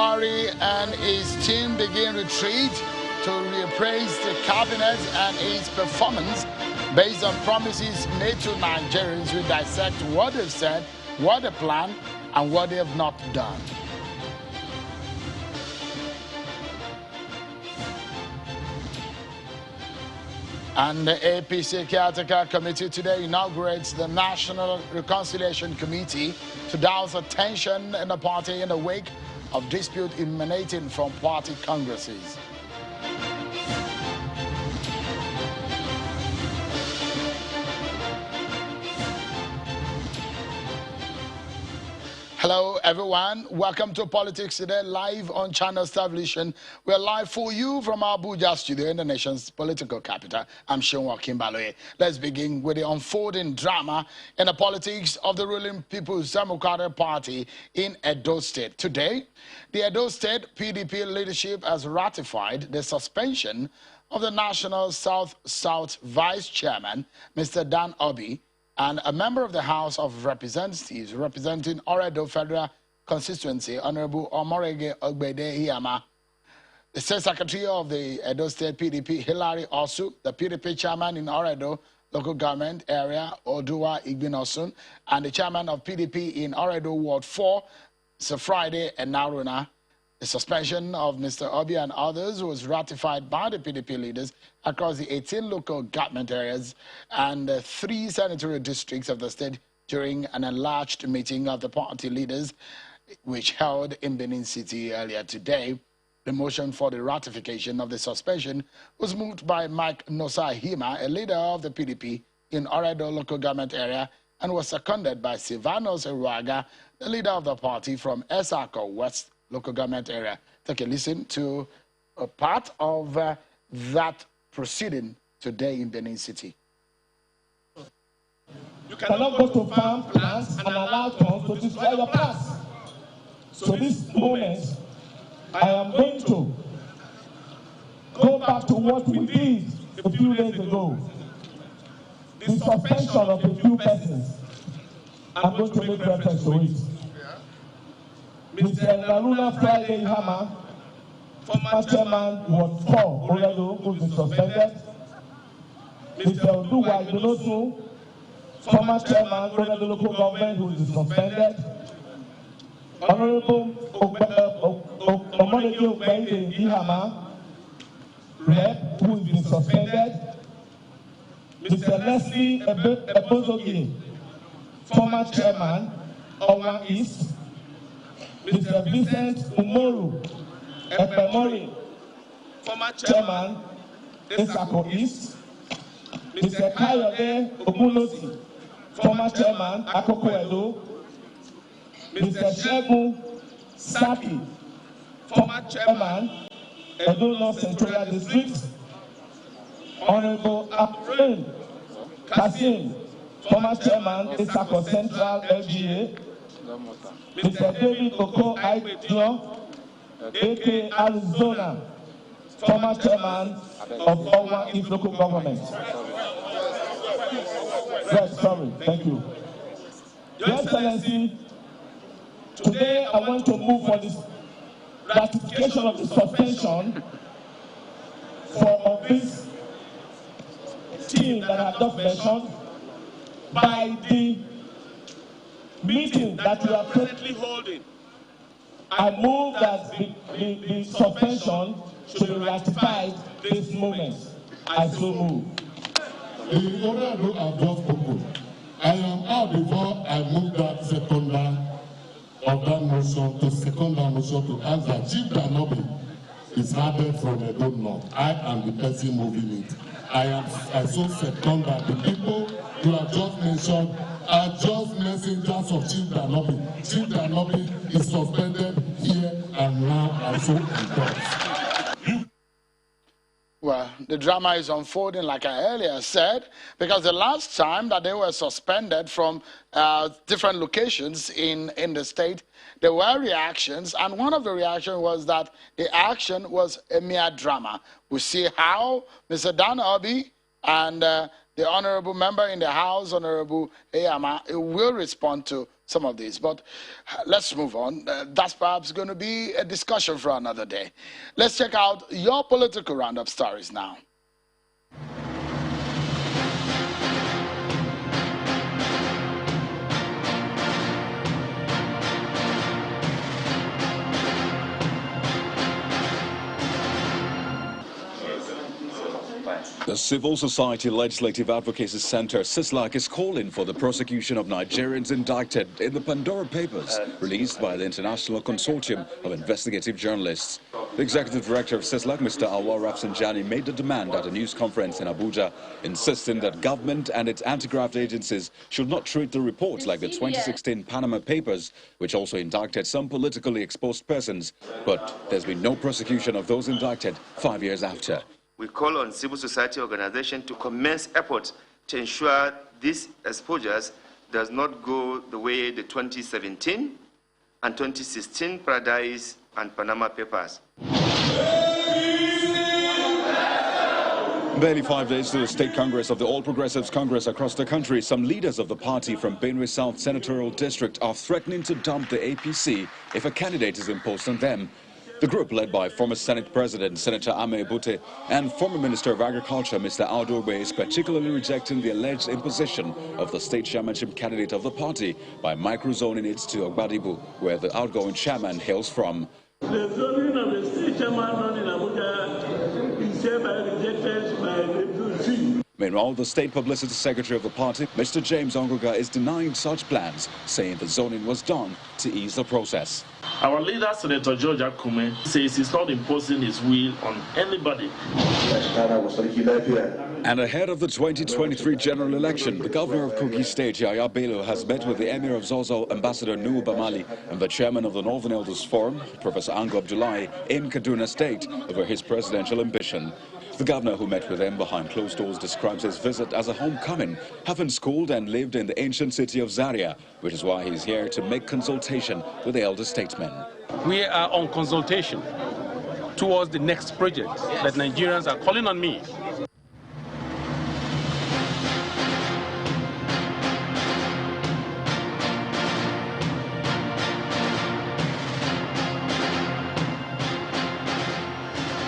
Buhari and his team begin retreat to reappraise the cabinet and its performance based on promises made to Nigerians. We dissect what they've said, what they plan, and what they have not done. And the APC Caretaker Committee today inaugurates the National Reconciliation Committee to douse attention in the party in the wake of dispute emanating from party congresses. Hello everyone, welcome to Politics Today, live on Channel Television. We're live for you from our Abuja studio in the nation's political capital. I'm Sean Kimbaloye. Let's begin with the unfolding drama in the politics of the ruling People's Democratic Party in Edo State. Today, the Edo State PDP leadership has ratified the suspension of the National South-South Vice Chairman, Mr. Dan Obi, and a member of the House of Representatives representing Oredo Federal Constituency, Honorable Omorege Ogbede Iyama. The State Secretary of the Edo State PDP, Hilary Osu, the PDP Chairman in Oredo Local Government Area, Odua Igbinosun, and the Chairman of PDP in Oredo Ward 4, Sir Friday Enaruna. The suspension of Mr. Obi and others was ratified by the PDP leaders across the 18 local government areas and 3 senatorial districts of the state during an enlarged meeting of the party leaders, which held in Benin City earlier today. The motion for the ratification of the suspension was moved by Mike Nosa Hima, a leader of the PDP in Oredo local government area, and was seconded by Silvanos Eruaga, the leader of the party from Esako West local government area. Take a listen to a part of that proceeding today in Benin City. You cannot go to farm plants and allow us to destroy your plants. So this moment, I am going to go back to what we did a few days ago. The suspension of a few persons. I'm going to make reference to it. Mr. Naruna Friday Hammer, former chairman, Ward 4, Oredo, who is suspended. Mr. Oduwa Igbinosun, former chairman, Oredo Local Government, who is suspended. Honorable Omorege Ogbede Ihama, Rep, who has been suspended. Mr. Leslie Ebozogi, former chairman, Owa East. Mr. Vincent Umoru Epemori, former chairman, Esako East. Mr. Kayode Ogunosi, former chairman, Akoko Edo. Mr. Shegun Saki, former chairman, Edo North Central District. Honorable Abdul Kasim, former chairman, Esako Central LGA. Mr. David Oko Aigbejo, AK Arizona, former chairman of Owa East Local Government. Yes, sorry, thank you. Your Excellency, today I want to move for this ratification of the suspension for this team that I have just mentioned by the meeting that we are currently holding. I move that the suspension should be ratified this moment. I so move. The order I've just spoken, I am out before I move that seconder of that motion to second that motion to ask that Chief Danobi is added from Edo North. I am the person moving it. I so second that the people you have just mentioned are just messengers of Chief Danobi. Chief Danobi is suspended here and now and so on. Well, the drama is unfolding, like I earlier said, because the last time that they were suspended from different locations in the state, there were reactions, and one of the reactions was that the action was a mere drama. We see how Mr. Dan Obi and The honorable member in the House, Honorable Eyama, will respond to some of these. But let's move on. That's perhaps going to be a discussion for another day. Let's check out your political roundup stories now. The Civil Society Legislative Advocacy Center, CISLAC, is calling for the prosecution of Nigerians indicted in the Pandora Papers, released by the International Consortium of Investigative Journalists. The Executive Director of CISLAC, Mr. Alwa Rafsanjani, made the demand at a news conference in Abuja, insisting that government and its anti-graft agencies should not treat the reports like the 2016 Panama Papers, which also indicted some politically exposed persons. But there's been no prosecution of those indicted 5 years after. We call on civil society organizations to commence efforts to ensure these exposures does not go the way the 2017 and 2016 Paradise and Panama Papers. Barely 5 days to the State Congress of the All Progressives Congress across the country, some leaders of the party from Benue South Senatorial District are threatening to dump the APC if a candidate is imposed on them. The group, led by former Senate President Senator Ame Bute and former Minister of Agriculture Mr. Audu Obe, is particularly rejecting the alleged imposition of the state chairmanship candidate of the party by microzoning it to Ogbadibu, where the outgoing chairman hails from. The zoning of the state chairman in Abuja is hereby rejected by the regime. Meanwhile, the State Publicity Secretary of the party, Mr. James Ongoga, is denying such plans, saying the zoning was done to ease the process. Our leader, Senator George Akume, says he's not imposing his will on anybody. And ahead of the 2023 general election, the governor of Kogi State, Yaya Bello, has met with the Emir of Zozo, Ambassador Nuhu Bamali, and the chairman of the Northern Elders Forum, Professor Ango Abdullahi, in Kaduna State, over his presidential ambition. The governor, who met with them behind closed doors, describes his visit as a homecoming, having schooled and lived in the ancient city of Zaria, which is why he's here to make consultation with the elder statesmen. We are on consultation towards the next project that Nigerians are calling on me.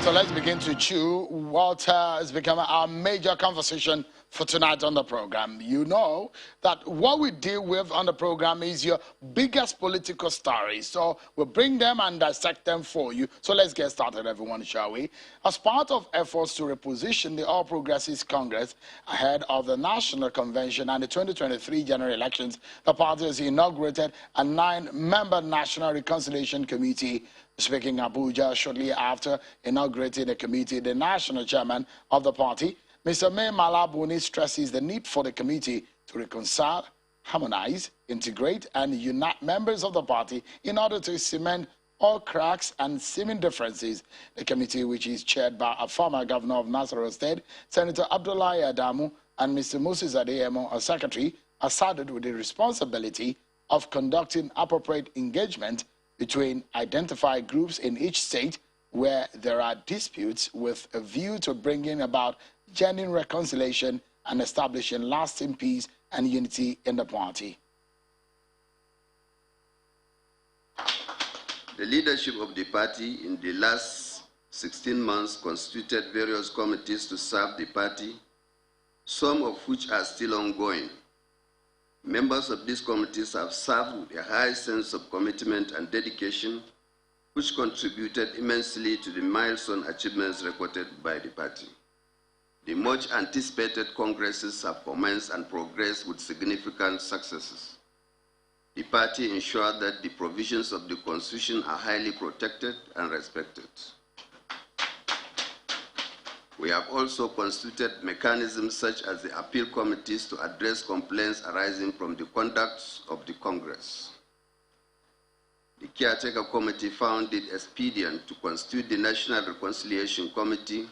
So let's begin to chew what has become our major conversation for tonight on the program. You know that what we deal with on the program is your biggest political stories. So we'll bring them and dissect them for you. So let's get started, everyone, shall we? As part of efforts to reposition the All Progressives Congress ahead of the National Convention and the 2023 general elections, the party has inaugurated a 9-member National Reconciliation Committee. Speaking Abuja shortly after inaugurating the committee, the national chairman of the party, Mr. May Malabuni, stresses the need for the committee to reconcile, harmonize, integrate, and unite members of the party in order to cement all cracks and seeming differences. The committee, which is chaired by a former governor of Nasarawa State, Senator Abdullahi Adamu, and Mr. Moses Adeyemo, a secretary, are saddled with the responsibility of conducting appropriate engagement between identified groups in each state where there are disputes, with a view to bringing about genuine reconciliation and establishing lasting peace and unity in the party. The leadership of the party in the last 16 months constituted various committees to serve the party, some of which are still ongoing. Members of these committees have served with a high sense of commitment and dedication, which contributed immensely to the milestone achievements recorded by the party. The much anticipated congresses have commenced and progressed with significant successes. The party ensured that the provisions of the Constitution are highly protected and respected. We have also constituted mechanisms such as the appeal committees to address complaints arising from the conduct of the Congress. The Caretaker Committee found it expedient to constitute the National Reconciliation Committee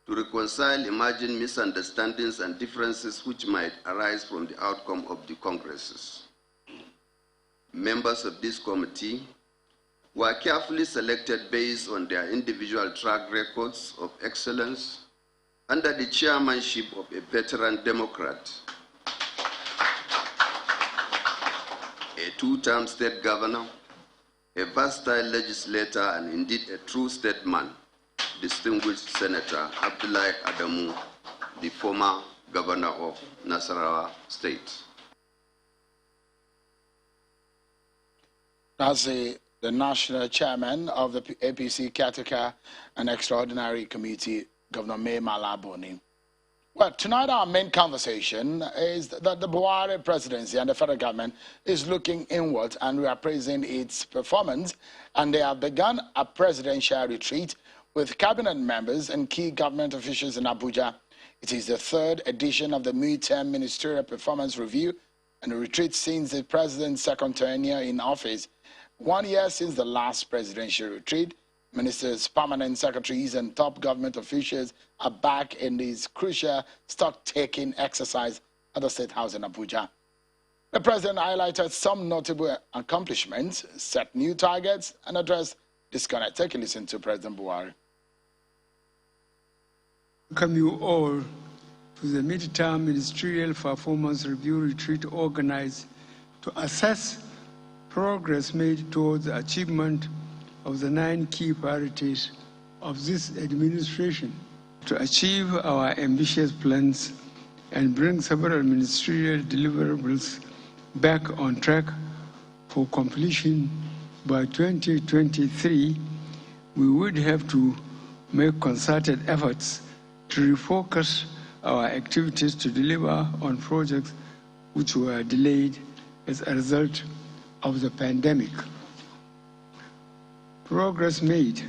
to reconcile emerging misunderstandings and differences which might arise from the outcome of the Congresses. Members of this committee were carefully selected based on their individual track records of excellence, under the chairmanship of a veteran Democrat, a two-term state governor, a versatile legislator, and indeed a true statesman, distinguished Senator Abdullahi Adamu, the former governor of Nasarawa State. That's the national chairman of the APC Caretaker and Extraordinary Committee, Governor May Malaboni. Well, tonight our main conversation is that the Buhari presidency and the federal government is looking inward and reappraising its performance, and they have begun a presidential retreat with cabinet members and key government officials in Abuja. It is the third edition of the midterm ministerial performance review, and the retreat since the president's second tenure in office. 1 year since the last presidential retreat, ministers, permanent secretaries, and top government officials are back in this crucial stock-taking exercise at the State House in Abuja. The president highlighted some notable accomplishments, set new targets, and addressed disconnect. Take a listen to President Buhari. Welcome you all to the midterm ministerial performance review retreat organized to assess progress made towards the achievement of the 9 key priorities of this administration to achieve our ambitious plans and bring several ministerial deliverables back on track for completion by 2023. We would have to make concerted efforts to refocus our activities to deliver on projects which were delayed as a result of the pandemic. Progress made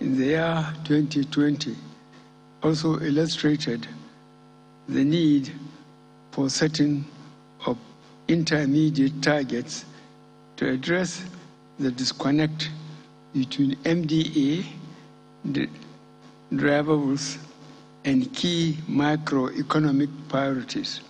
in the year 2020 also illustrated the need for setting up intermediate targets to address the disconnect between MDA, deliverables, and key macroeconomic priorities.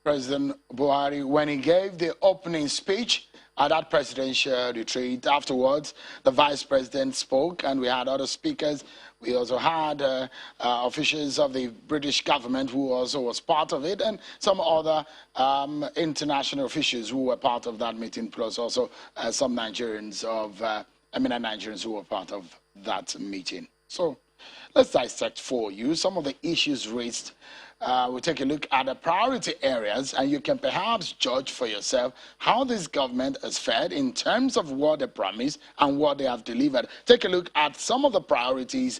President Buhari, when he gave the opening speech at that presidential retreat, afterwards, the vice president spoke, and we had other speakers. We also had officials of the British government who also was part of it, and some other international officials who were part of that meeting, plus also some Nigerians eminent Nigerians who were part of that meeting. So let's dissect for you some of the issues raised. We'll take a look at the priority areas, and you can perhaps judge for yourself how this government has fared in terms of what they promised and what they have delivered. Take a look at some of the priority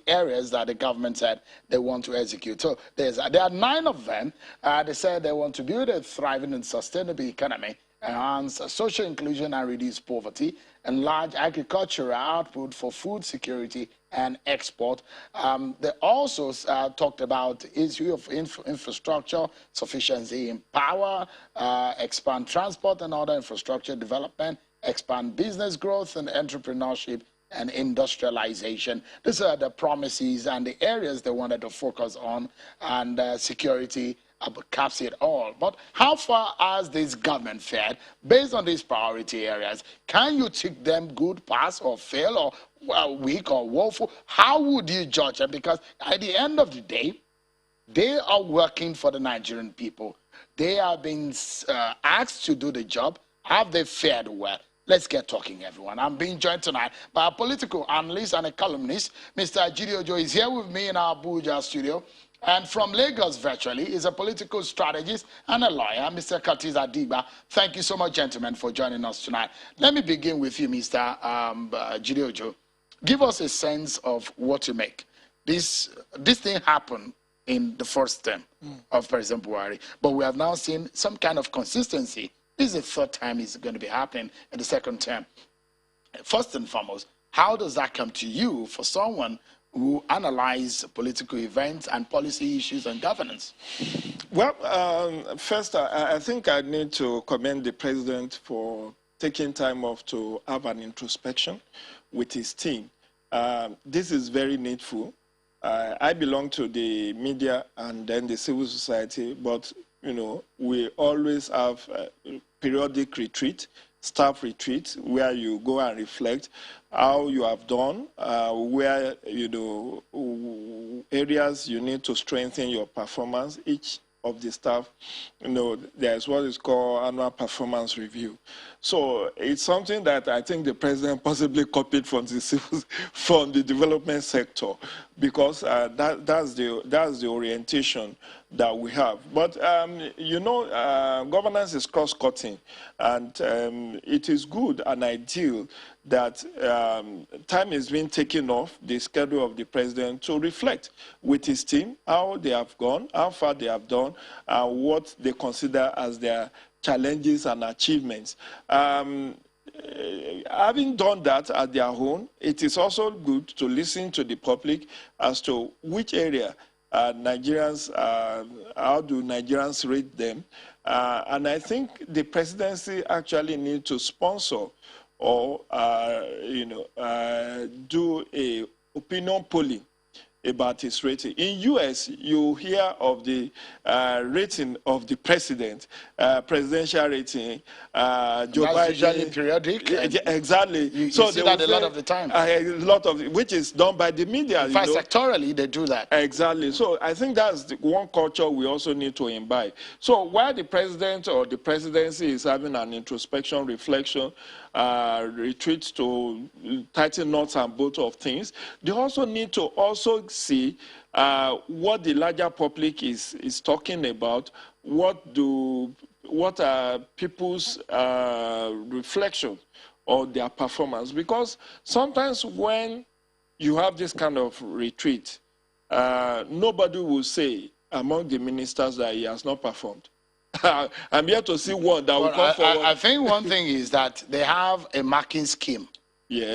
areas that the government said they want to execute. So there are 9 of them. They said they want to build a thriving and sustainable economy, enhance social inclusion and reduce poverty, enlarge agricultural output for food security and export. They also talked about the issue of infrastructure, sufficiency in power, expand transport and other infrastructure development, expand business growth and entrepreneurship, and industrialization. These are the promises and the areas they wanted to focus on, and security caps it all. But how far has this government fared based on these priority areas? Can you tick them good, pass, or fail, or weak, or woeful? How would you judge them? Because at the end of the day, they are working for the Nigerian people. They have been asked to do the job. Have they fared well? Let's get talking, everyone. I'm being joined tonight by a political analyst and a columnist. Mr. Jidiojo is here with me in our Abuja studio. And from Lagos virtually is a political strategist and a lawyer, Mr. Curtis Adiba. Thank you so much, gentlemen, for joining us tonight. Let me begin with you, Mr. Jidiojo. Give us a sense of what you make. This thing happened in the first term of President Buhari, but we have now seen some kind of consistency. This is the third time it's going to be happening in the second term. First and foremost, how does that come to you for someone who analyze political events and policy issues and governance? Well, first, I think I need to commend the president for taking time off to have an introspection with his team. This is very needful. I belong to the media and then the civil society, but you know, we always have periodic retreat, staff retreat where you go and reflect how you have done, where, areas you need to strengthen your performance. Each of the staff, there's what is called annual performance review. So it's something that I think the president possibly copied from the development sector, because that's the orientation that we have. But governance is cross-cutting, and it is good and ideal that time is being taken off the schedule of the president to reflect with his team how they have gone, how far they have done, and what they consider as their challenges and achievements. Having done that at their own, it is also good to listen to the public as to which area Nigerians, how do Nigerians rate them. And I think the presidency actually needs to sponsor or, do a opinion polling about his rating. In U.S., you hear of the rating of the president, presidential rating. Joe Biden, usually periodic. Exactly. You see that a lot of the time. A lot of which is done by the media. In fact, sectorally, they do that. Exactly. So I think that's the one culture we also need to imbibe. So while the president or the presidency is having an introspection, reflection, retreat to tighten knots and bolts of things, they also need to also see what the larger public is talking about. What are people's reflection of their performance? Because sometimes when you have this kind of retreat, nobody will say among the ministers that he has not performed. I'm here to see one that will come forward. I think one thing is that they have a marking scheme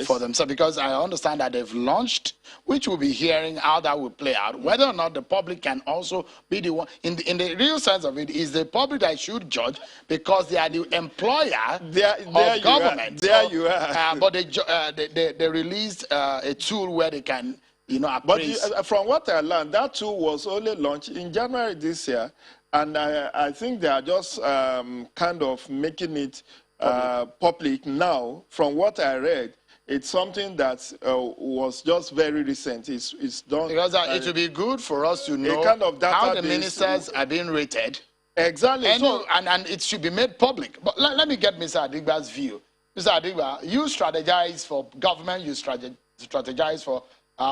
for themselves, because I understand that they've launched, which we'll be hearing how that will play out. Whether or not the public can also be the one, in the real sense of it, is the public that should judge, because they are the employer of government. You are. But they released a tool where they can, appraise. But from what I learned, that tool was only launched in January this year. And I think they are just kind of making it public now. From what I read, it's something that was just very recent. It's done. Because it would be good for us to know how the ministers are being rated. Exactly. And it should be made public. But let me get Mr. Adigba's view. Mr. Adigba, you strategize for government, you strategize for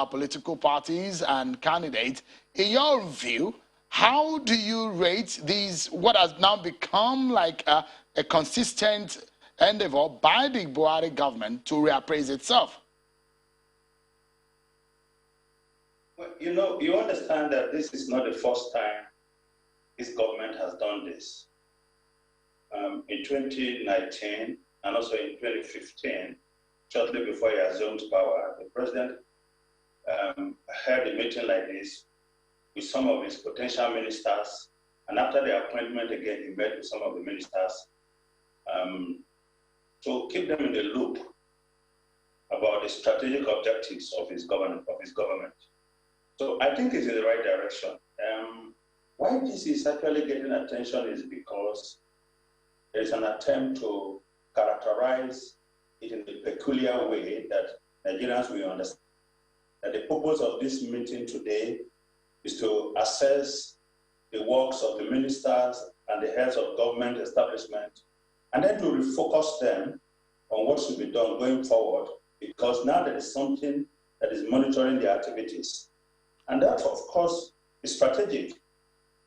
political parties and candidates. In your view, how do you rate these, what has now become like a consistent endeavor by the Buhari government to reappraise itself? Well, you understand that this is not the first time this government has done this. In 2019 and also in 2015, shortly before he assumed power, the president held a meeting like this with some of his potential ministers, and after the appointment again, he met with some of the ministers to keep them in the loop about the strategic objectives of his government. So I think it's in the right direction. Why this is actually getting attention is because there's an attempt to characterize it in a peculiar way that Nigerians will understand. That the purpose of this meeting today is to assess the works of the ministers and the heads of government establishment, and then to refocus them on what should be done going forward, because now there is something that is monitoring their activities. And that, of course, is strategic,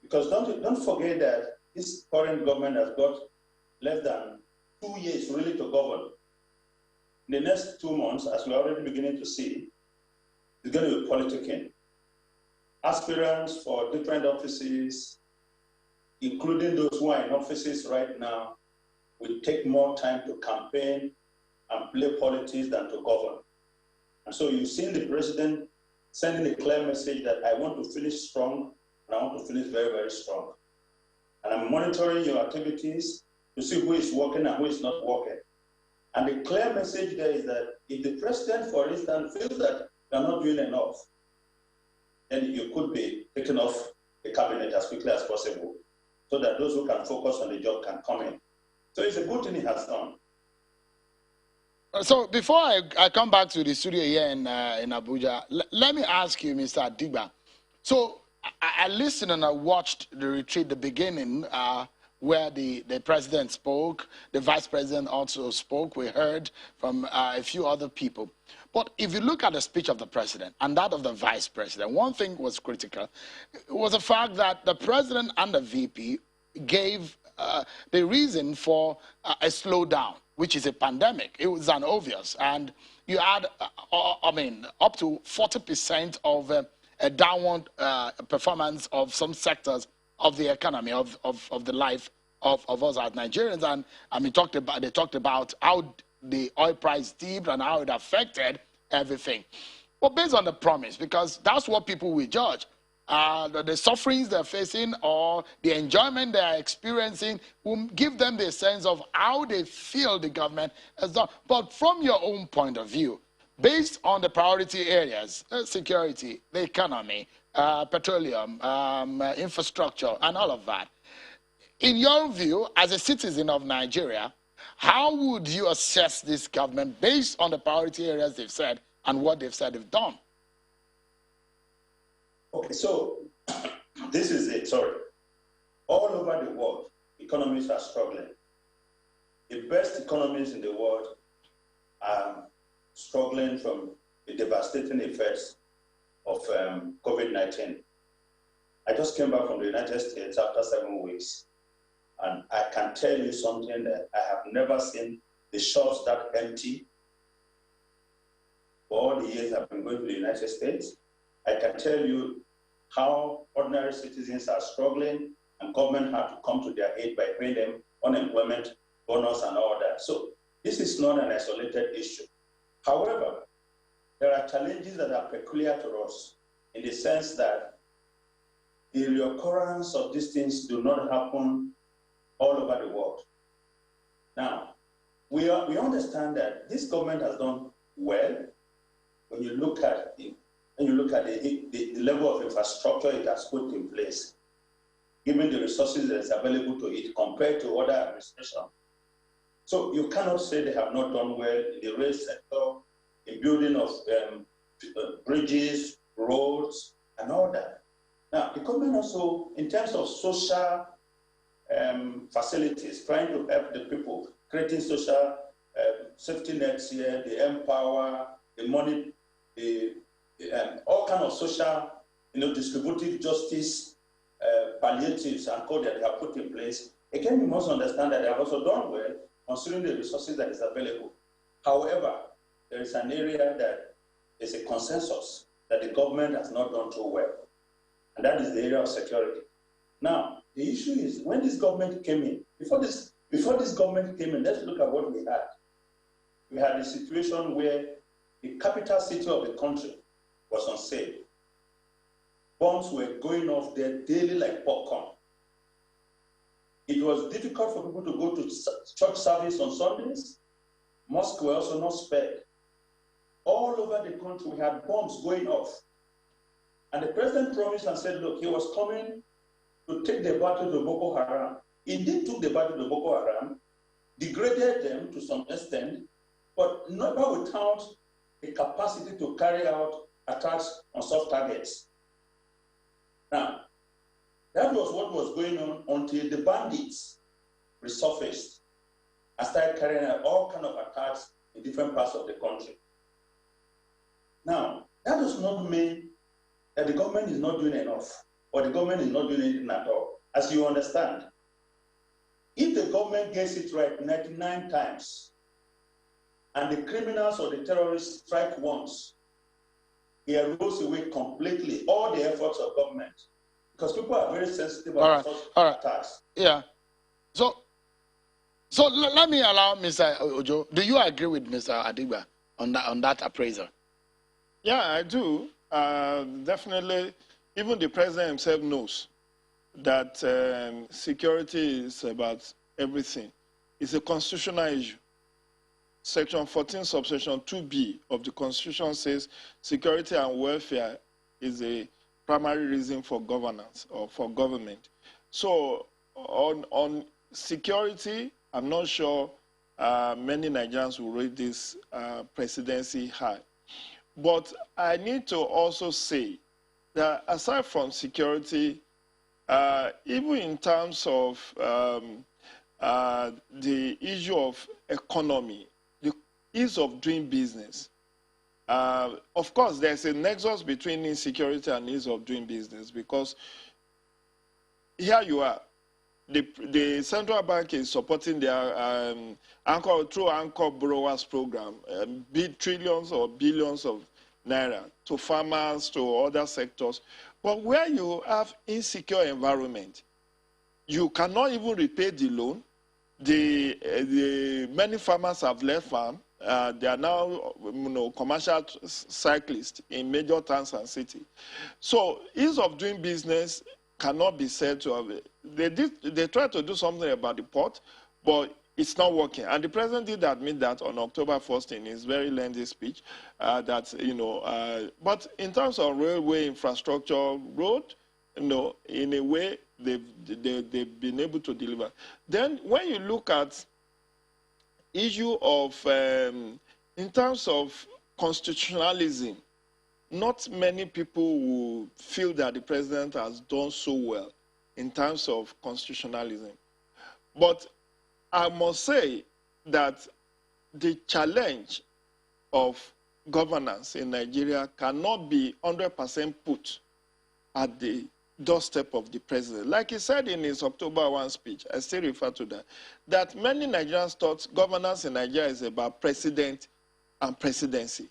because don't forget that this current government has got less than 2 years really to govern. In the next 2 months, as we're already beginning to see, it's going to be politicking. Aspirants for different offices, including those who are in offices right now, will take more time to campaign and play politics than to govern. And so you've seen the president sending a clear message that I want to finish strong, and I want to finish very, very strong. And I'm monitoring your activities to see who is working and who is not working. And the clear message there is that if the president, for instance, feels that you're not doing enough, then you could be taking off the cabinet as quickly as possible so that those who can focus on the job can come in. So it's a good thing he has done. So before I come back to the studio here in Abuja, let me ask you, Mr. Adigba. So I listened and I watched the retreat, the beginning, where the president spoke, the vice president also spoke. We heard from a few other people. But if you look at the speech of the president and that of the vice president, one thing was critical. It was the fact that the president and the VP gave the reason for a slowdown, which is a pandemic. It was an obvious. And you had, up to 40% of a downward performance of some sectors of the economy, of the life of us as Nigerians. And they talked about how the oil price dipped and how it affected everything. But based on the promise, because that's what people will judge. The sufferings they're facing or the enjoyment they're experiencing will give them the sense of how they feel the government has done. But from your own point of view, based on the priority areas, security, the economy, petroleum, infrastructure, and all of that, in your view, as a citizen of Nigeria, how would you assess this government based on the priority areas they've said and what they've said they've done? Okay, so this is it, sorry. All over the world, economies are struggling. The best economies in the world are struggling from the devastating effects of COVID-19. I just came back from the United States after 7 weeks, and I can tell you something that I have never seen the shops that empty. For all the years I've been going to the United States, I can tell you how ordinary citizens are struggling and government had to come to their aid by paying them unemployment bonus and all that. So this is not an isolated issue. However, there are challenges that are peculiar to us in the sense that the reoccurrence of these things do not happen all over the world. Now, we understand that this government has done well when you look at it. And you look at the level of infrastructure it has put in place, given the resources that is available to it compared to other administrations. So you cannot say they have not done well in the rail sector, in building of bridges, roads, and all that. Now, the government also, in terms of social facilities, trying to help the people, creating social safety nets here, the Empower, the money, all kind of social, distributive justice, palliatives and code that they have put in place. Again, you must understand that they have also done well, considering the resources that is available. However, there is an area that is a consensus that the government has not done too well, and that is the area of security. Now, the issue is when this government came in, before this government came in, let's look at what we had. We had a situation where the capital city of the country was on sale. Bombs were going off there daily like popcorn. It was difficult for people to go to church service on Sundays. Mosques were also not spared. All over the country, we had bombs going off. And the president promised and said, look, he was coming to take the battle to Boko Haram. He did took the battle to Boko Haram, degraded them to some extent, but never without the capacity to carry out attacks on soft targets. Now, that was what was going on until the bandits resurfaced and started carrying out all kinds of attacks in different parts of the country. Now, that does not mean that the government is not doing enough or the government is not doing anything at all. As you understand, if the government gets it right 99 times and the criminals or the terrorists strike once, it erodes away completely all the efforts of government because people are very sensitive about attacks. Yeah. So let me allow Mr. Ojo. Do you agree with Mr. Adigba on that appraisal? Yeah, I do. Definitely, even the president himself knows that security is about everything. It's a constitutional issue. Section 14, subsection 2B of the Constitution says security and welfare is a primary reason for governance or for government. So on security, I'm not sure many Nigerians will rate this presidency high. But I need to also say that aside from security, even in terms of the issue of economy, the ease of doing business, of course, there's a nexus between insecurity and ease of doing business, because here you are, the central bank is supporting their through anchor borrowers program, trillions or billions of naira to farmers, to other sectors. But where you have insecure environment, you cannot even repay the loan. Many farmers have left farm. They are now commercial cyclists in major towns and cities. So ease of doing business cannot be said to have. They tried to do something about the port, but it's not working. And the president did admit that on October 1st in his very lengthy speech, but in terms of railway infrastructure, road, in a way, they've been able to deliver. Then when you look at issue of, in terms of constitutionalism, not many people will feel that the president has done so well in terms of constitutionalism. But I must say that the challenge of governance in Nigeria cannot be 100% put at the doorstep of the president. Like he said in his October 1 speech, I still refer to that many Nigerians thought governance in Nigeria is about president and presidency.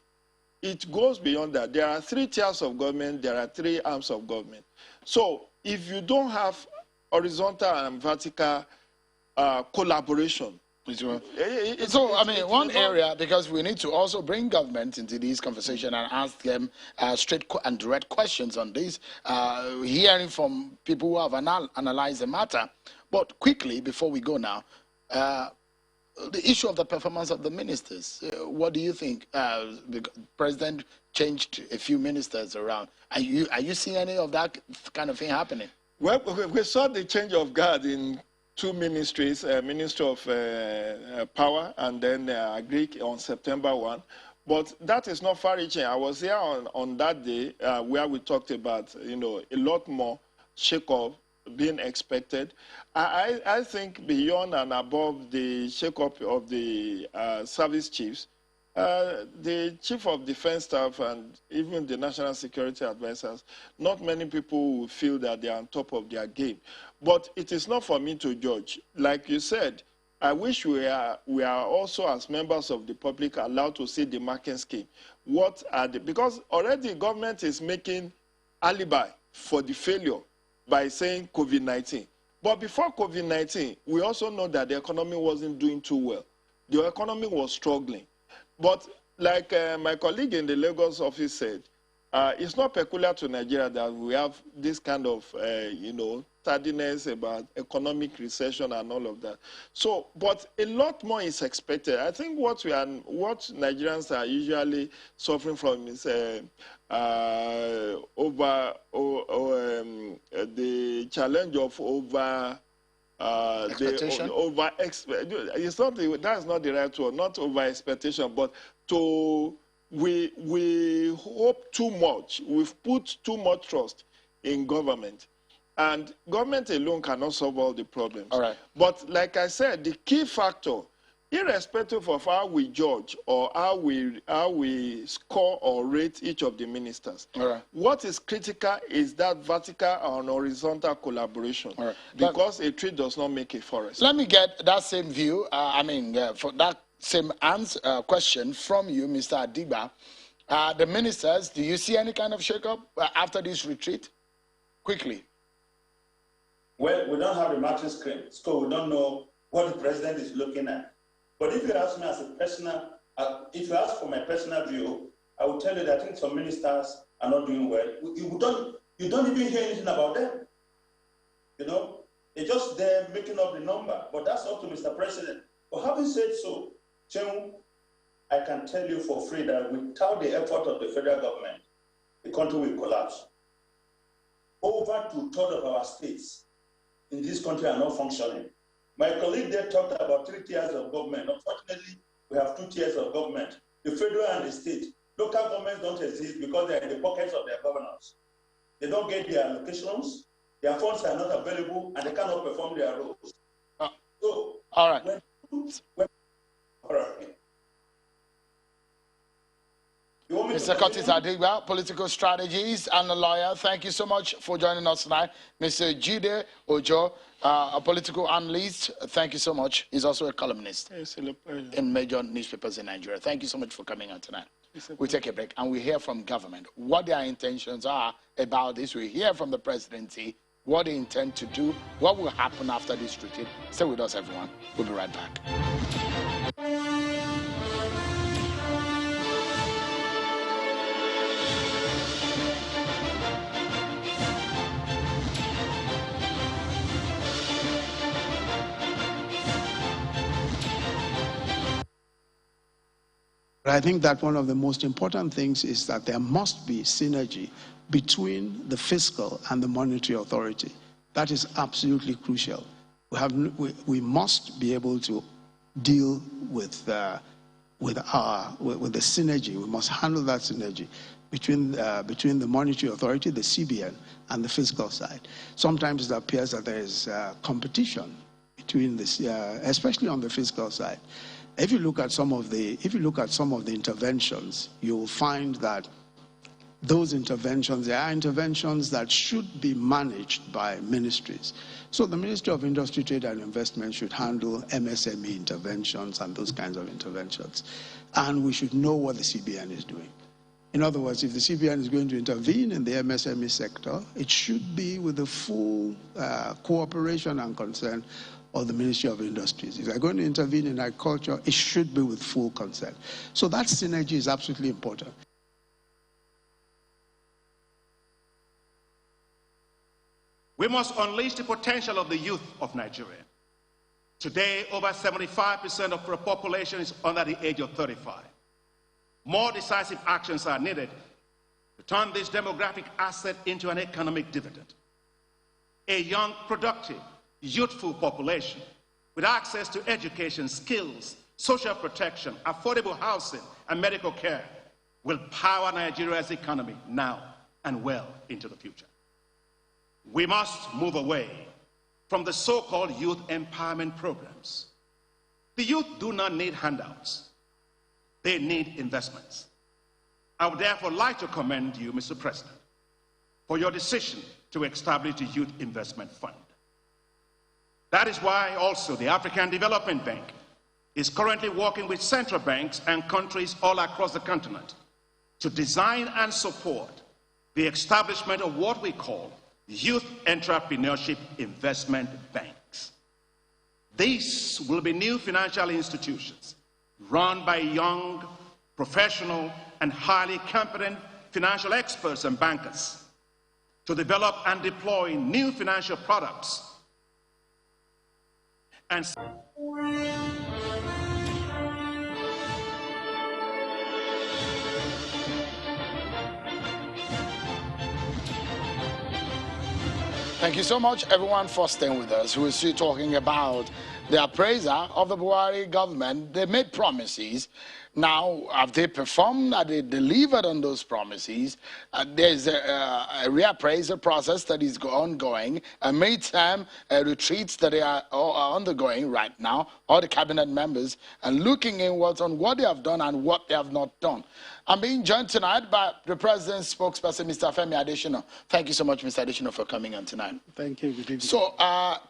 It goes beyond that. There are 3 tiers of government, there are 3 arms of government. So if you don't have horizontal and vertical collaboration. One area, because we need to also bring government into this conversation and ask them straight and direct questions on this, hearing from people who have analyzed the matter. But quickly, before we go now, the issue of the performance of the ministers. What do you think? The president changed a few ministers around. Are you seeing any of that kind of thing happening? Well, we saw the change of guard in 2 ministries, Minister of Power and then Agric on September 1. But that is not far-reaching. I was here on that day where we talked about, a lot more shake-up being expected. I think beyond and above the shake-up of the service chiefs, the chief of defense staff and even the national security advisors, not many people will feel that they are on top of their game. But it is not for me to judge. Like you said, I wish we are also, as members of the public, allowed to see the marking scheme. Because already government is making alibi for the failure by saying COVID-19. But before COVID-19, we also know that the economy wasn't doing too well. The economy was struggling. But like my colleague in the Lagos office said, it's not peculiar to Nigeria that we have this kind of, tardiness about economic recession and all of that. So, but a lot more is expected. I think what Nigerians are usually suffering from is the challenge of expectation? That's not the right word, not over expectation, but we hope too much. We've put too much trust in government. And government alone cannot solve all the problems. All right. But like I said, the key factor, irrespective of how we judge or how we score or rate each of the ministers, all right, what is critical is that vertical and horizontal collaboration. All right. Because a tree does not make a forest. Let me get that same view, for that same question from you, Mr. Adiba. The ministers, do you see any kind of shakeup after this retreat? Quickly. Well, we don't have the matching screen, so we don't know what the president is looking at. But if you ask me as a personal, if you ask for my personal view, I will tell you that I think some ministers are not doing well. You don't even hear anything about them. They're just there making up the number. But that's up to Mr. President. But having said so, Chem, I can tell you for free that without the effort of the federal government, the country will collapse. Over 2/3 of our states in this country are not functioning. My colleague there talked about 3 tiers of government. Unfortunately, we have 2 tiers of government, the federal and the state. Local governments don't exist because they're in the pockets of their governors. They don't get their allocations, their funds are not available, and they cannot perform their roles. So, all right. All right. Mr. Curtis Adigba, political strategies and a lawyer. Thank you so much for joining us tonight. Mr. Jide Ojo, a political analyst. Thank you so much. He's also a columnist in major newspapers in Nigeria. Thank you so much for coming on tonight. We take a break and we hear from government what their intentions are about this. We hear from the presidency what they intend to do, what will happen after this treaty. Stay with us, everyone. We'll be right back. I think that one of the most important things is that there must be synergy between the fiscal and the monetary authority. That is absolutely crucial. We must be able to deal with the synergy. We must handle that synergy between the monetary authority, the CBN, and the fiscal side. Sometimes it appears that there is competition between this, especially on the fiscal side. If you look at some of the interventions, you will find that those interventions, there are interventions that should be managed by ministries. So the Ministry of Industry, Trade and Investment should handle MSME interventions and those kinds of interventions. And we should know what the CBN is doing. In other words, if the CBN is going to intervene in the MSME sector, it should be with the full cooperation and consent of the Ministry of Industries. If they're going to intervene in agriculture, it should be with full consent. So that synergy is absolutely important. We must unleash the potential of the youth of Nigeria. Today, over 75% of the population is under the age of 35. More decisive actions are needed to turn this demographic asset into an economic dividend. A young, productive, youthful population with access to education, skills, social protection, affordable housing, and medical care will power Nigeria's economy now and well into the future. We must move away from the so-called youth empowerment programs. The youth do not need handouts. They need investments. I would therefore like to commend you, Mr. President, for your decision to establish the Youth Investment Fund. That is why also the African Development Bank is currently working with central banks and countries all across the continent to design and support the establishment of what we call Youth Entrepreneurship Investment Banks. These will be new financial institutions run by young, professional, and highly competent financial experts and bankers to develop and deploy new financial products and Thank you so much, everyone, for staying with us. We're still talking about the appraiser of the Buhari government. They made promises. Now, have they performed? Have they delivered on those promises? There's a reappraisal process that is ongoing, a midterm retreats that are undergoing right now, all the cabinet members, and looking inwards on what they have done and what they have not done. I'm being joined tonight by the President's spokesperson, Mr. Femi Adesina. Thank you so much, Mr. Adesina, for coming on tonight. Thank you. Good evening. So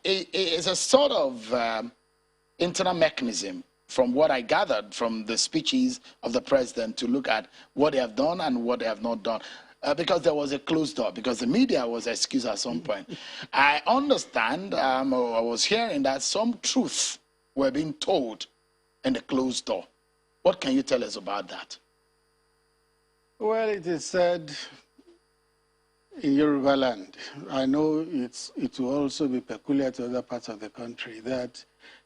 it's a sort of internal mechanism, from what I gathered from the speeches of the president, to look at what they have done and what they have not done. Because there was a closed door, because the media was excused at some point. I understand, I was hearing that some truths were being told in the closed door. What can you tell us about that? Well, it is said in Yoruba land, I know it will also be peculiar to other parts of the country, that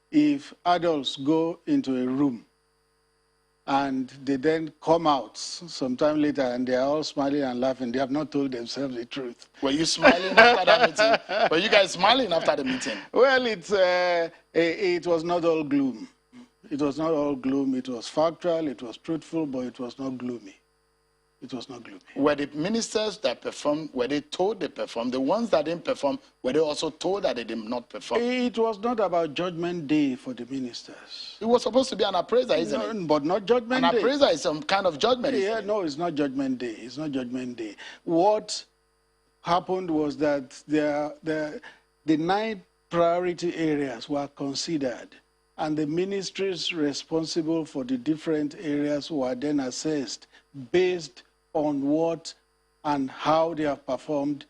if adults go into a room and they then come out sometime later and they are all smiling and laughing. They have not told themselves the truth. Were you smiling after that meeting? Were you guys smiling after the meeting? Well, it was not all gloom. It was not all gloom. It was factual, it was truthful, but it was not gloomy. It was not gloomy. Were the ministers that performed, were they told they performed? The ones that didn't perform, were they also told that they did not perform? It was not about Judgment Day for the ministers. It was supposed to be an appraiser, isn't it? But not Judgment Day. An appraiser is some kind of judgment. Yeah, no, it's not Judgment Day. It's not Judgment Day. What happened was that the 9 priority areas were considered, and the ministries responsible for the different areas were then assessed based on what and how they have performed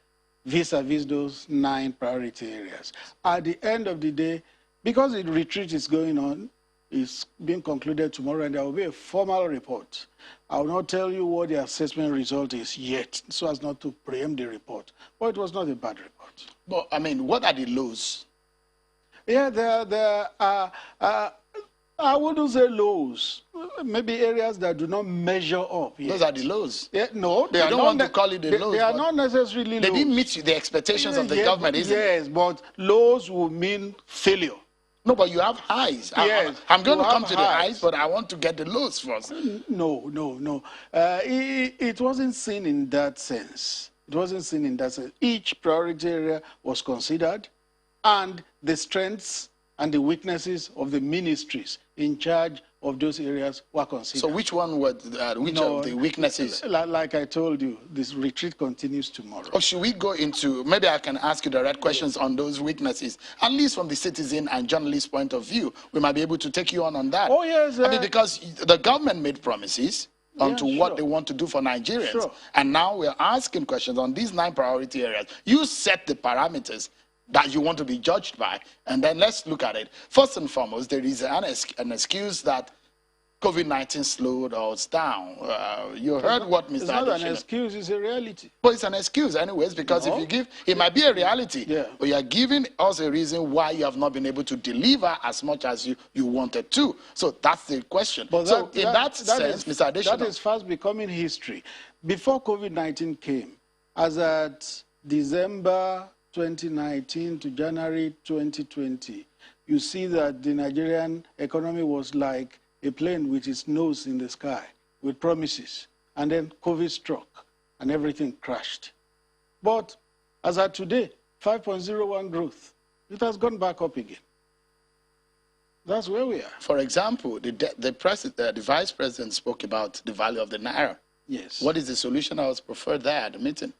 vis-a-vis those 9 priority areas. At the end of the day, because the retreat is going on, it's being concluded tomorrow, and there will be a formal report. I will not tell you what the assessment result is yet, so as not to preempt the report. But it was not a bad report. But, I mean, what are the lows? Yeah, there are, I wouldn't say lows. Maybe areas that do not measure up yet. Those are the lows. Yeah, no, they don't want to call it the lows. They are not necessarily lows. They didn't meet the expectations of the government, isn't it? Yes, but lows will mean failure. No, but you have highs. Yes, I'm going to come to the highs, but I want to get the lows first. No. It wasn't seen in that sense. It wasn't seen in that sense. Each priority area was considered, and the strengths and the weaknesses of the ministries in charge of those areas were considered. So which one were, which of the weaknesses? Like I told you, this retreat continues tomorrow. Or should we go into, maybe I can ask you direct questions on those weaknesses, at least from the citizen and journalist point of view. We might be able to take you on that. Oh, yes. I mean, because the government made promises onto what they want to do for Nigerians. Sure. And now we're asking questions on these 9 priority areas. You set the parameters that you want to be judged by. And then let's look at it. First and foremost, there is an excuse that COVID-19 slowed us down. You heard what Mr. It's not an excuse, it's a reality. But it's an excuse anyways, because if you give, it might be a reality, but you're giving us a reason why you have not been able to deliver as much as you wanted to. So that's the question. But so in that sense, Mr. Adesina, that is fast becoming history. Before COVID-19 came, as at December 2019 to January 2020, you see that the Nigerian economy was like a plane with its nose in the sky with promises. And then COVID struck and everything crashed. But as at today, 5.01 growth, it has gone back up again. That's where we are. For example, the vice president spoke about the value of the naira. Yes. What is the solution that was preferred there at the meeting?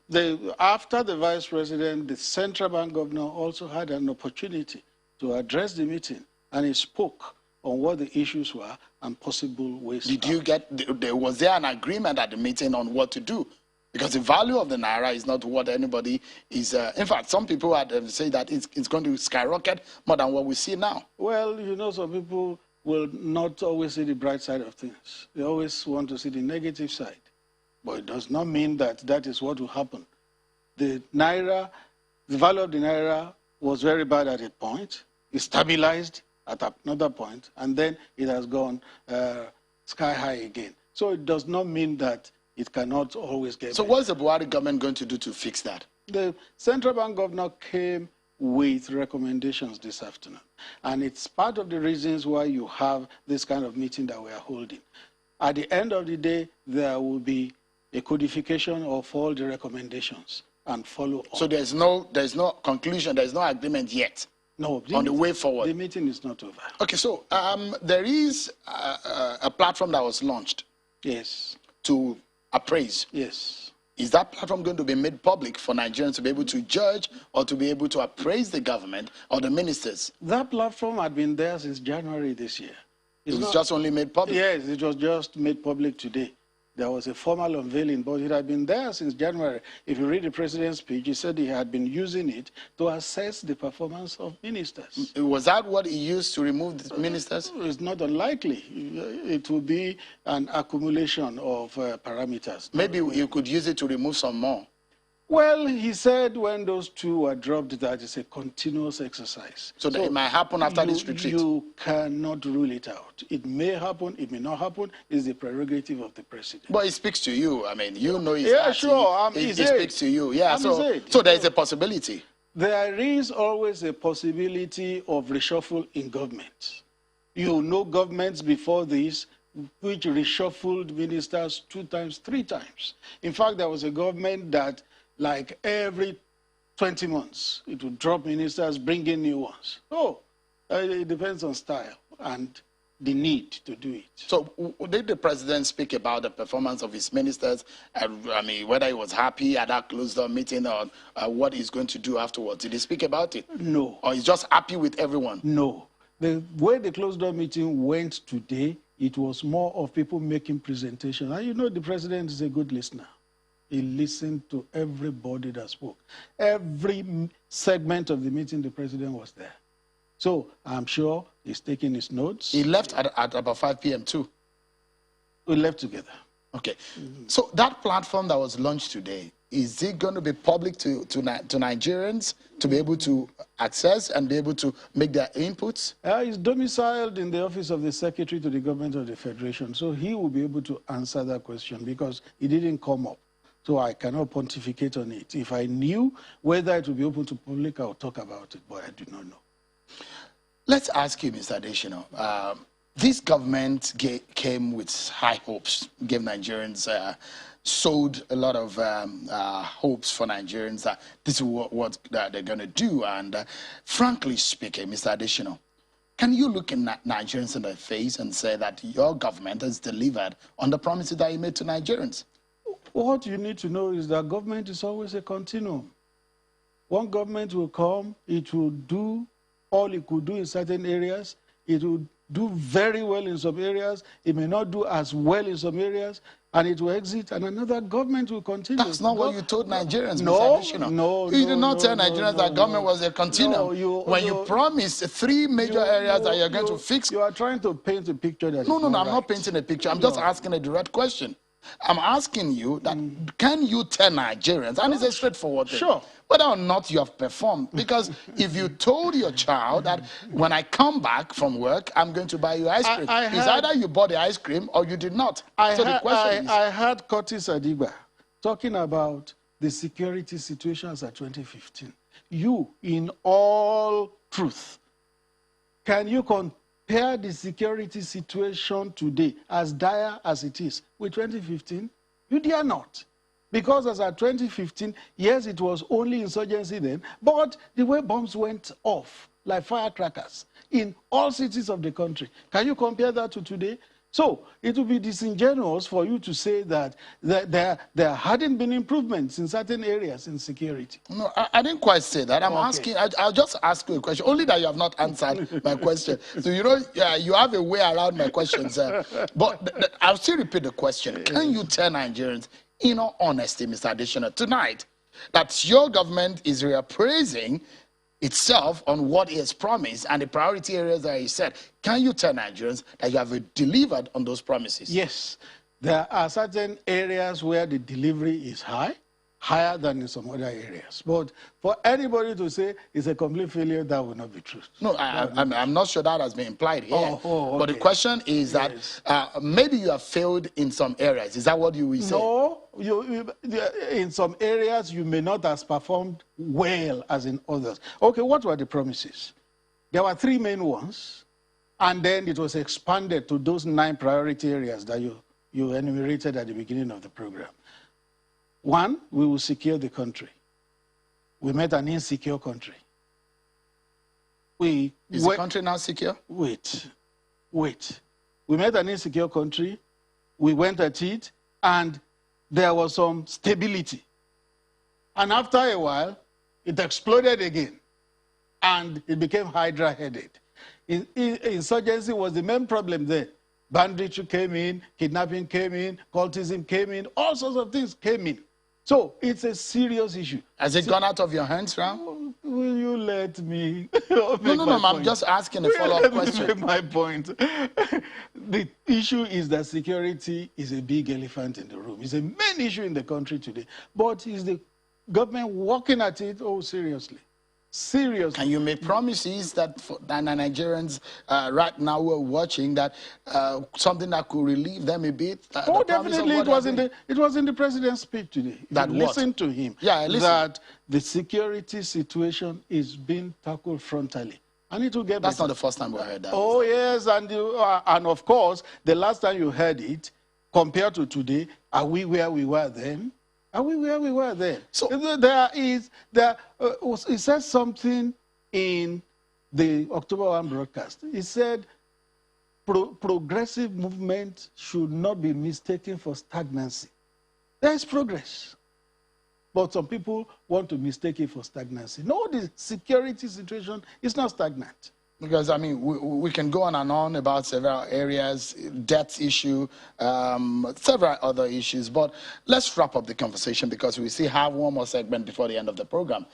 After the vice president, the central bank governor also had an opportunity to address the meeting, and he spoke on what the issues were and possible ways. Did you get, was there an agreement at the meeting on what to do? Because the value of the naira is not what anybody is, in fact, some people had say that it's going to skyrocket more than what we see now. Well, you know, some people will not always see the bright side of things. They always want to see the negative side. But it does not mean that that is what will happen. The naira, the value of the naira was very bad at a point. It stabilized at another point, and then it has gone sky high again. So it does not mean that it cannot always get So better. what's the Buhari government going to do to fix that? The central bank governor came with recommendations this afternoon. And it's part of the reasons why you have this kind of meeting that we are holding. At the end of the day, there will be a codification of all the recommendations and follow up. So there's no conclusion, there's no agreement yet? No. On the way forward? The meeting is not over. Okay, so there is a platform that was launched. Yes. To appraise. Yes. Is that platform going to be made public for Nigerians to be able to judge or to be able to appraise the government or the ministers? That platform had been there since January this year. It was just only made public? Yes, it was just made public today. There was a formal unveiling, but it had been there since January. If you read the president's speech, he said he had been using it to assess the performance of ministers. Was that what he used to remove the ministers? It's not unlikely. It will be an accumulation of parameters. Maybe you could use it to remove some more. Well, he said when those two were dropped that it's a continuous exercise. So it might happen after this retreat? You cannot rule it out. It may happen, it may not happen. It's the prerogative of the president. But it speaks to you. I mean, you know his Yeah, sure. It speaks to you. Yeah, so there is a possibility. There is always a possibility of reshuffle in government. You know governments before this which reshuffled ministers 2 times, 3 times. In fact, there was a government that like every 20 months, it would drop ministers, bring in new ones. So it depends on style and the need to do it. So did the president speak about the performance of his ministers? I mean, whether he was happy at that closed-door meeting or what he's going to do afterwards? Did he speak about it? No. Or he's just happy with everyone? No. The way the closed-door meeting went today, it was more of people making presentations. And you know the president is a good listener. He listened to everybody that spoke. Every segment of the meeting, the president was there. So I'm sure he's taking his notes. He left at about 5 p.m. too? We left together. Okay. So that platform that was launched today, is it going to be public to Nigerians to be able to access and be able to make their inputs? He's domiciled in the office of the Secretary to the Government of the Federation, so he will be able to answer that question because it didn't come up. So I cannot pontificate on it. If I knew whether it would be open to public, I would talk about it, but I do not know. Let's ask you, Mr. Adesina. This government came with high hopes, gave Nigerians, sowed a lot of hopes for Nigerians that this is what they're going to do. And frankly speaking, Mr. Adesina, can you look in Nigerians in the face and say that your government has delivered on the promises that you made to Nigerians? What you need to know is that government is always a continuum. One government will come, it will do all it could do in certain areas. It will do very well in some areas. It may not do as well in some areas, and it will exit, and another government will continue. That's not what you told Nigerians, no, Mr. Adesina. No, you did not tell Nigerians that government was a continuum. When you promised 3 major areas that you're going to fix. You are trying to paint a picture that No, I'm not painting a picture. I'm just asking a direct question. I'm asking you that can you tell Nigerians, and it's a straightforward thing, whether or not you have performed? Because if you told your child that when I come back from work, I'm going to buy you ice cream, it's either you bought the ice cream or you did not. The question is... I heard Curtis Adiba talking about the security situations at 2015. You, in all truth, can you compare the security situation today, as dire as it is, with 2015? You dare not. Because as at 2015, yes, it was only insurgency then, but the way bombs went off like firecrackers in all cities of the country. Can you compare that to today? So it would be disingenuous for you to say that there hadn't been improvements in certain areas in security. No, I didn't quite say that. I'm asking, I'll just ask you a question, only that you have not answered my question. So, you know, you have a way around my questions. But I'll still repeat the question. Can you tell Nigerians, in all honesty, Mr. Adesina, tonight, that your government is reappraising itself on what it has promised and the priority areas that he said? Can you tell Nigerians that you have delivered on those promises? Yes. There are certain areas where the delivery is higher than in some other areas. But for anybody to say it's a complete failure, that will not be true. No, I'm not sure that has been implied here. Okay. But the question is that maybe you have failed in some areas. Is that what you will say? No. In some areas, you may not have performed well as in others. Okay, what were the promises? There were 3 main ones, and then it was expanded to those 9 priority areas that you enumerated at the beginning of the program. 1, we will secure the country. We met an insecure country. Is the country now secure? Wait. We met an insecure country. We went at it, and there was some stability. And after a while, it exploded again, and it became hydra-headed. Insurgency was the main problem there. Banditry came in, kidnapping came in, cultism came in, all sorts of things came in. So it's a serious issue. Has it gone out of your hands now? Will you let me No, I'm just asking a follow-up question. Make my point. The issue is that security is a big elephant in the room. It's a main issue in the country today. But it's the government working at it, oh, seriously. Seriously. Can you make promises that Nigerians right now who are watching that something that could relieve them a bit? Oh, definitely. It was in the president's speech today. That listen to him. Yeah, I listen. That the security situation is being tackled frontally. And it will get That's better. not the first time we heard that. Oh, yes. And of course, the last time you heard it, compared to today, are we where we were then? Are we where we were then? So it says something in the October 1 broadcast. It said progressive movement should not be mistaken for stagnancy. There is progress. But some people want to mistake it for stagnancy. No, the security situation is not stagnant. Because, I mean, we can go on and on about several areas, debt issue, several other issues. But let's wrap up the conversation because we still have one more segment before the end of the program.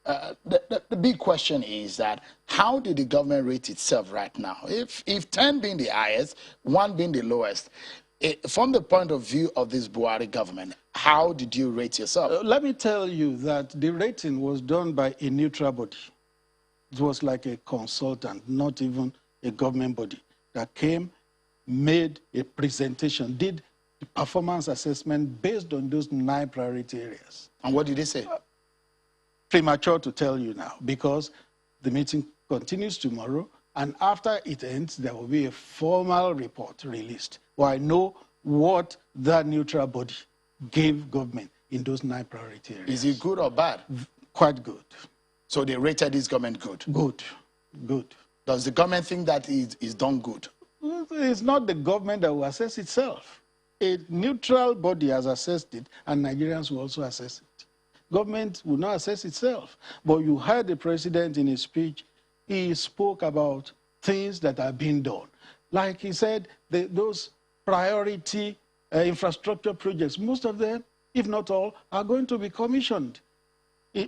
The big question is that how did the government rate itself right now? If 10 being the highest, 1 being the lowest, from the point of view of this Buhari government, how did you rate yourself? Let me tell you that the rating was done by a neutral body. It was like a consultant, not even a government body, that came, made a presentation, did the performance assessment based on those 9 priority areas. And what did they say? Premature to tell you now, because the meeting continues tomorrow, and after it ends, there will be a formal report released, where I know what that neutral body gave government in those 9 priority areas. Is it good or bad? Quite good. So they rated this government good? Good, good. Does the government think that is done good? It's not the government that will assess itself. A neutral body has assessed it, and Nigerians will also assess it. Government will not assess itself. But you heard the president in his speech, he spoke about things that are being done. Like he said, those priority infrastructure projects, most of them, if not all, are going to be commissioned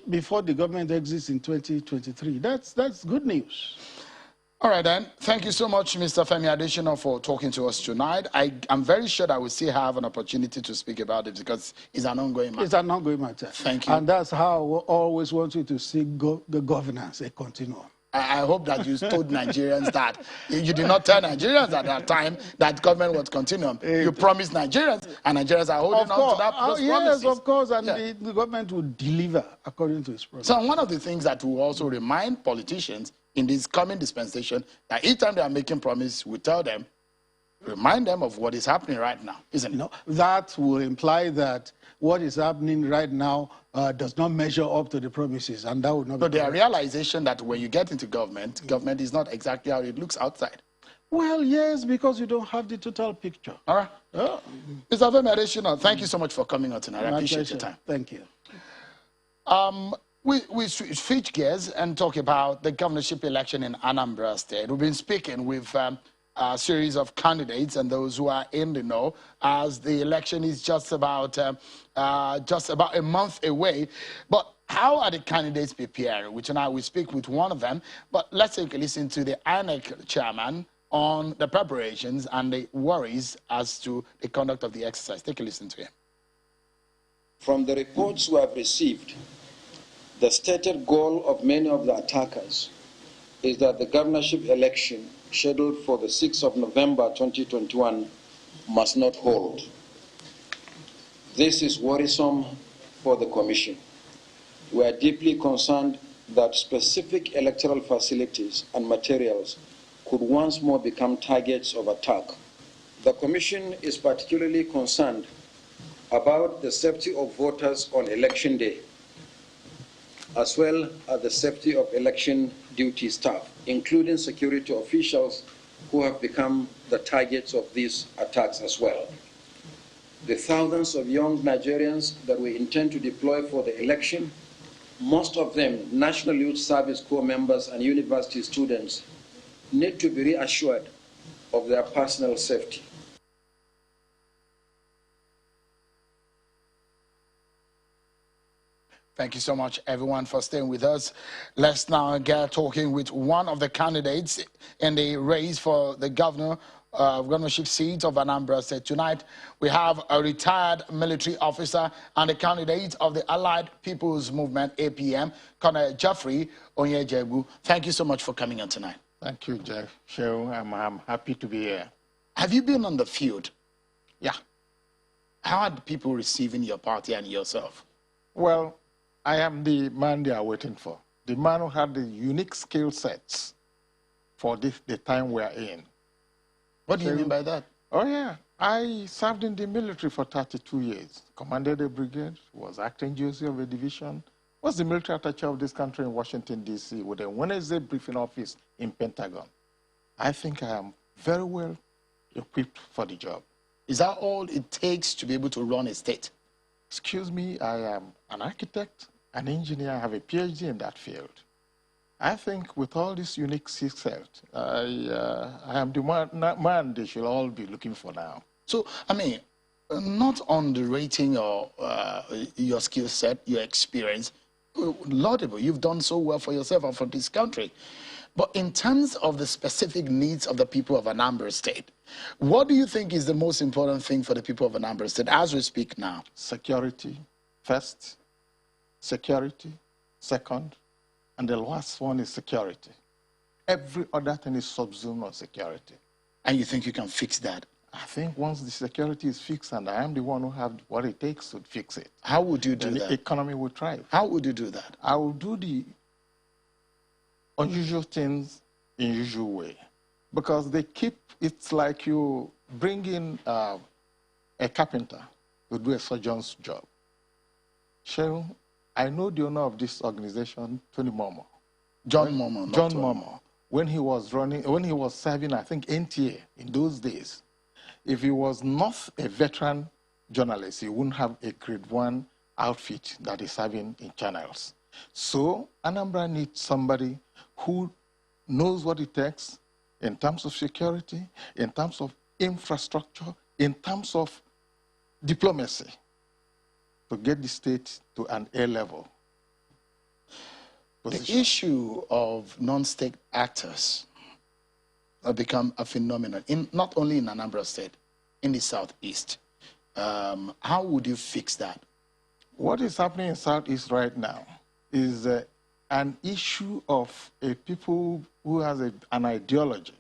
before the government exits in 2023. That's good news. All right, then. Thank you so much, Mr. Femi Adesina, for talking to us tonight. I'm very sure that we still have an opportunity to speak about it because it's an ongoing matter. It's an ongoing matter. Thank you. And that's how I always want you to see the governance, a continuum. I hope that you told Nigerians that. You did not tell Nigerians at that time that government was continuum. You promised Nigerians, and Nigerians are holding on to those promises. Yes, of course, and the government will deliver according to its promise. So one of the things that will also remind politicians in this coming dispensation, that each time they are making promise, we tell them, remind them of what is happening right now, isn't it? No, that will imply that what is happening right now does not measure up to the promises, and that would not be So their realization that when you get into government, government is not exactly how it looks outside. Well, yes, because you don't have the total picture. All right. Oh. Mr. Femi Adesina, thank you so much for coming on tonight. I appreciate your time. Thank you. We switch gears and talk about the governorship election in Anambra State. We've been speaking with a series of candidates and those who are in the know, as the election is just about a month away. But how are the candidates preparing? Which now we speak with one of them. But let's take a listen to the INEC chairman on the preparations and the worries as to the conduct of the exercise. Take a listen to him. From the reports we have received, the stated goal of many of the attackers is that the governorship election scheduled for the 6th of November 2021 must not hold. This is worrisome for the Commission. We are deeply concerned that specific electoral facilities and materials could once more become targets of attack. The Commission is particularly concerned about the safety of voters on election day, as well as the safety of election duty staff, including security officials who have become the targets of these attacks as well. The thousands of young Nigerians that we intend to deploy for the election, most of them National Youth Service Corps members and university students, need to be reassured of their personal safety. Thank you so much, everyone, for staying with us. Let's now get talking with one of the candidates in the race for the governor governorship seat of Anambra State. Tonight, we have a retired military officer and a candidate of the Allied People's Movement, APM, Colonel Jeffrey Onyejebu. Thank you so much for coming on tonight. Thank you, Jeff. Sure, I'm happy to be here. Have you been on the field? Yeah. How are the people receiving your party and yourself? Well, I am the man they are waiting for. The man who had the unique skill sets for the time we are in. What do you mean by that? Oh, yeah. I served in the military for 32 years, commanded a brigade, was acting GOC of a division, was the military attaché of this country in Washington, D.C., with a Wednesday briefing office in Pentagon. I think I am very well equipped for the job. Is that all it takes to be able to run a state? Excuse me, I am an architect, an engineer, I have a PhD in that field. I think with all this unique skill set, I am the man they should all be looking for now. So, I mean, not underrating your skill set, your experience, laudable. You've done so well for yourself and for this country. But in terms of the specific needs of the people of Anambra State, what do you think is the most important thing for the people of Anambra State as we speak now? Security, first. Security, second. And the last one is security. Every other thing is subsumed on security. And you think you can fix that? I think once the security is fixed, and I am the one who have what it takes to fix it. How would you do that? The economy will thrive. How would you do that? I will do the unusual things in usual way. Because they keep, it's like you bring in a carpenter to do a surgeon's job. Sharon, I know the owner of this organization, Tony Momo. John Momo. John Momo. When he was serving, I think, NTA in those days, if he was not a veteran journalist, he wouldn't have a grade 1 outfit that is serving in channels. So Anambra needs somebody who knows what it takes in terms of security, in terms of infrastructure, in terms of diplomacy, to get the state to an A level position. The issue of non-state actors have become a phenomenon, not only in Anambra State, in the Southeast. How would you fix that? What is happening in Southeast right now is an issue of a people who has an ideology.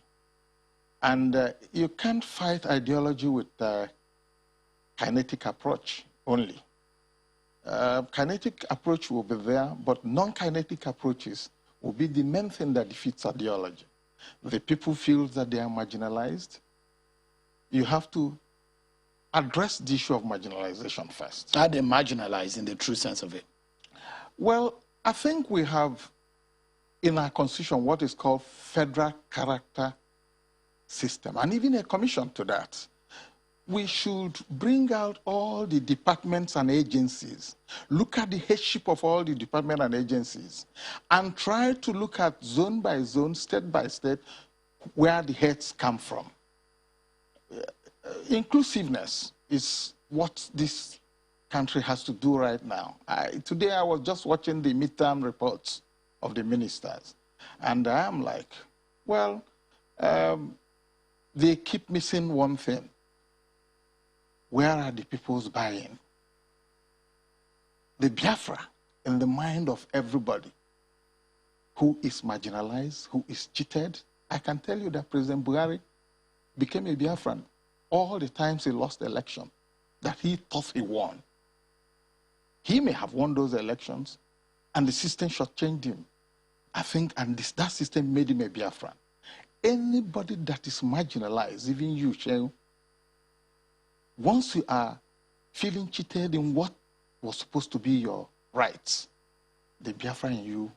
And you can't fight ideology with kinetic approach only. Kinetic approach will be there, but non-kinetic approaches will be the main thing that defeats ideology. The people feel that they are marginalized. You have to address the issue of marginalization first. Are they marginalized in the true sense of it? Well, I think we have in our constitution what is called federal character system, and even a commission to that. We should bring out all the departments and agencies, look at the headship of all the departments and agencies, and try to look at zone by zone, state by state, where the heads come from. Inclusiveness is what this country has to do right now. Today I was just watching the midterm reports of the ministers, and I am like, well, they keep missing one thing. Where are the people's buy-in? The Biafra in the mind of everybody who is marginalized, who is cheated. I can tell you that President Buhari became a Biafran all the times he lost the election that he thought he won. He may have won those elections, and the system shortchanged him. I think, and that system made him a Biafran. Anybody that is marginalized, even you, Shehu, once you are feeling cheated in what was supposed to be your rights, the Biafra in you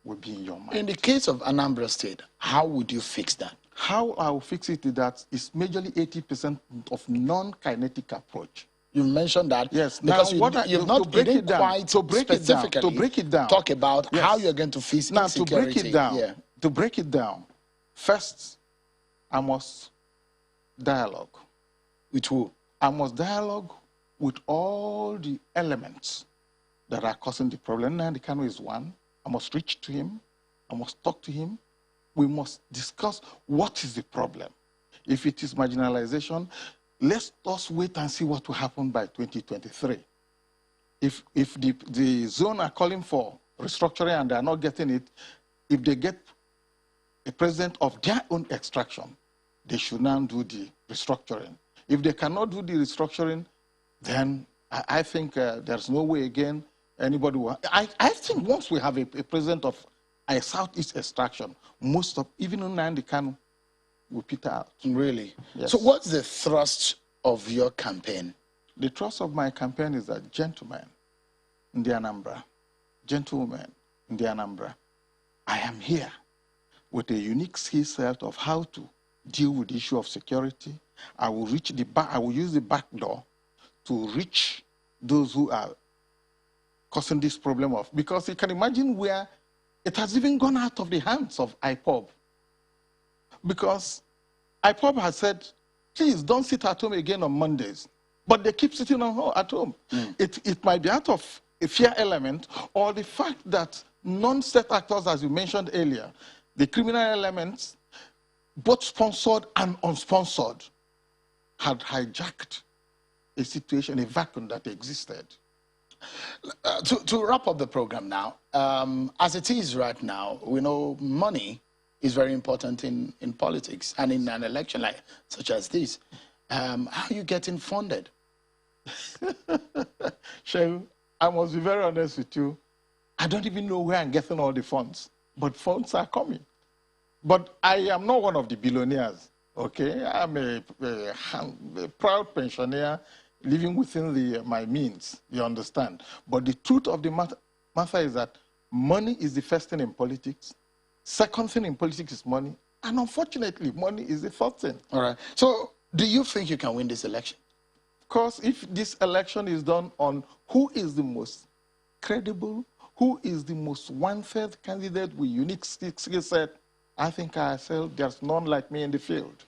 will be in your mind. In the case of Anambra State, how would you fix that? How I will fix it is that it's majorly 80% of non-kinetic approach. You mentioned that. Yes. Because now, you didn't quite specifically talk about how you're going to fix now, insecurity. To break it down, first, I must dialogue. With who? I must dialogue with all the elements that are causing the problem. Nnamdi Kanu is one. I must reach to him. I must talk to him. We must discuss what is the problem. If it is marginalization, let us wait and see what will happen by 2023. If the zone are calling for restructuring and they are not getting it, if they get a president of their own extraction, they should now do the restructuring. If they cannot do the restructuring, then I think there's no way again anybody will. I think once we have a president of a Southeast extraction, most of, even Nnamdi Kanu, will peter out. Really? Yes. So what's the thrust of your campaign? The thrust of my campaign is that gentlemen in the Anambra, gentlemen in the Anambra, I am here with a unique skill set of how to deal with the issue of security. I will use the back door to reach those who are causing this problem of, because you can imagine where it has even gone out of the hands of IPOB. Because IPOB has said, please don't sit at home again on Mondays. But they keep sitting at home. It might be out of a fear element or the fact that non-state actors, as you mentioned earlier, the criminal elements, both sponsored and unsponsored, had hijacked a situation, a vacuum that existed. To wrap up the program now, as it is right now, we know money is very important in politics and in an election such as this. How are you getting funded? Shehu, I must be very honest with you. I don't even know where I'm getting all the funds, but funds are coming. But I am not one of the billionaires, okay? I'm a proud pensioner living within my means, you understand? But the truth of the matter is that money is the first thing in politics. Second thing in politics is money. And unfortunately, money is the third thing. All right. So do you think you can win this election? Of course, if this election is done on who is the most credible, who is the most wanted candidate with unique skill set, I think there's none like me in the field.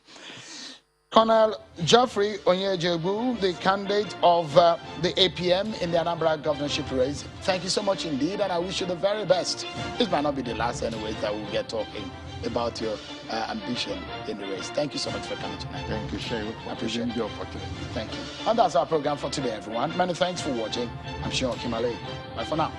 Colonel Geoffrey Onyejebu, the candidate of the APM in the Anambra governorship race, thank you so much indeed, and I wish you the very best. This might not be the last anyway that we'll get talking about your ambition in the race. Thank you so much for coming tonight. Thank you, Shehu, for appreciate the opportunity. Thank you. And that's our program for today, everyone. Many thanks for watching. I'm Sean Kimale. Bye for now.